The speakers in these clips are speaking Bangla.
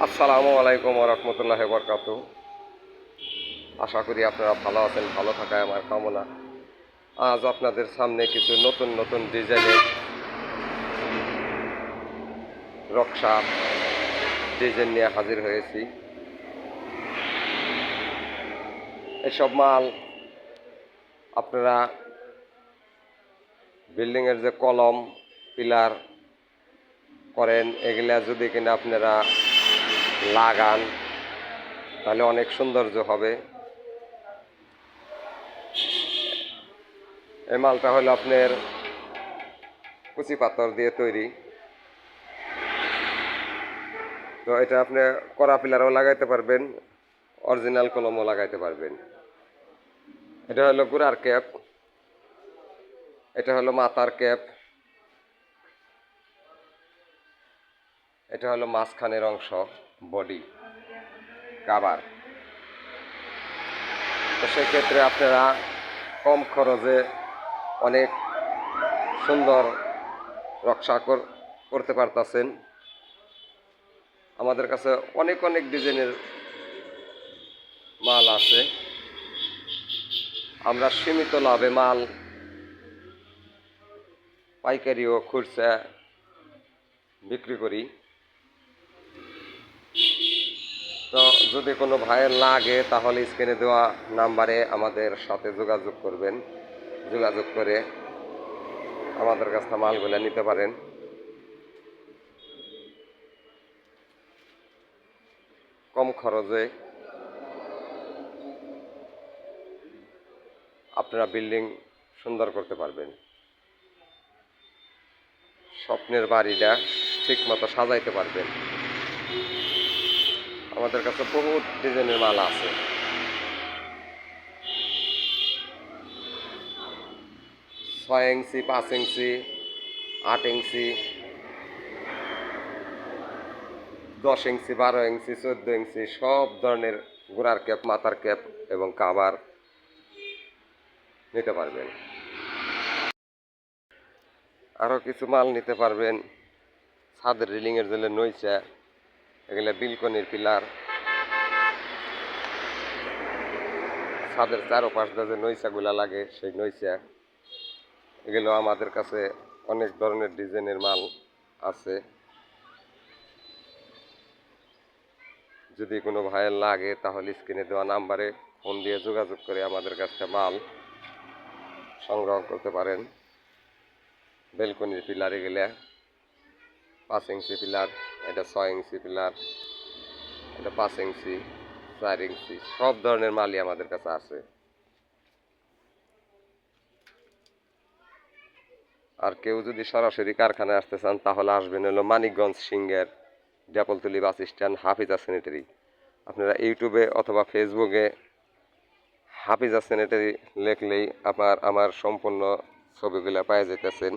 আসসালামু আলাইকুম ওয়া রাহমাতুল্লাহি ওয়া বারাকাতুহু। আশা করি আপনারা ভালো আছেন, ভালো থাকায় আমার কামনা। আজ আপনাদের সামনে কিছু নতুন নতুন ডিজাইনের নকশা ডিজাইন নিয়ে হাজির হয়েছি। এসব মাল আপনারা বিল্ডিংয়ের যে কলম পিলার করেন, এগুলা যদি কিনা আপনারা লাগান তাহলে অনেক সৌন্দর্য হবে। এই মালটা হলো আপনার কুচি পাথর দিয়ে তৈরি। তো এটা আপনি কড়া পিলারও লাগাইতে পারবেন, অরিজিনাল কলমও লাগাইতে পারবেন। এটা হলো গোড়ার ক্যাপ, এটা হলো মাথার ক্যাপ, এটা হলো মাঝখানের অংশ বডি কাভার। তো সেক্ষেত্রে আপনারা কম খরচে অনেক সুন্দর নকশা করতে পারতেছেন। আমাদের কাছে অনেক অনেক ডিজাইনের মাল আছে। আমরা সীমিত লাভে মাল পাইকারি ও খুচরা বিক্রি করি। তো যদি কোনো ভাইয়ের লাগে তাহলে স্ক্রিনে দেওয়া নাম্বারে আমাদের সাথে যোগাযোগ করবেন, যোগাযোগ করে আমাদের কাছ থেকে মালগুলো নিতে পারেন। কম খরচে আপনারা বিল্ডিং সুন্দর করতে পারবেন, স্বপ্নের বাড়িটা ঠিক মতো সাজাইতে পারবেন। আমাদের কাছে বহুত ডিজাইনের মাল আছে। 6 ইঞ্চি, 5 ইঞ্চি, 8 ইঞ্চি, 10 ইঞ্চি, 12 ইঞ্চি, 14 ইঞ্চি সব ধরনের গোড়ার ক্যাপ, মাথার ক্যাপ এবং কাভার নিতে পারবেন। আরও কিছু মাল নিতে পারবেন। ছাদের রিলিংয়ের জন্য নইচা, এগুলো বিলকনির পিলার, ছাদের চারোপাশ যে নইচাগুলা লাগে সেই নইচা, এগুলো আমাদের কাছে অনেক ধরনের ডিজাইনের মাল আছে। যদি কোনো ভাইয়ের লাগে তাহলে স্ক্রিনে দেওয়া নাম্বারে ফোন দিয়ে যোগাযোগ করে আমাদের কাছে মাল সংগ্রহ করতে পারেন। বেলকনির পিলার এগুলা 5 ইঞ্চি পিলার, এটা 6 ইঞ্চি পিলার, এটা 5 ইঞ্চি, 4 ইঞ্চি সব ধরনের মালই আমাদের কাছে আছে। আর কেউ যদি সরাসরি কারখানায় আসতে চান তাহলে আসবেন হলো মানিকগঞ্জ সিংহের ডেপলতলি বাস স্ট্যান্ড, হাফিজা স্যানিটারি। আপনারা ইউটিউবে অথবা ফেসবুকে হাফিজা স্যানিটারি লিখলেই আমার সম্পূর্ণ ছবিগুলো পাওয়া যেতেছেন।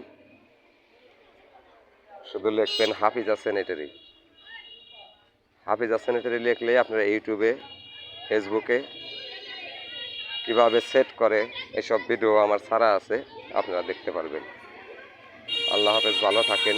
শুধু লিখবেন হাফিজা স্যানিটারি। হাফিজা স্যানিটারি লিখলেই আপনারা ইউটিউবে ফেসবুকে কিভাবে সেট করে এসব ভিডিও আমার ছাড়া আছে, আপনারা দেখতে পারবেন। আল্লাহ হাফেজ, ভালো থাকেন।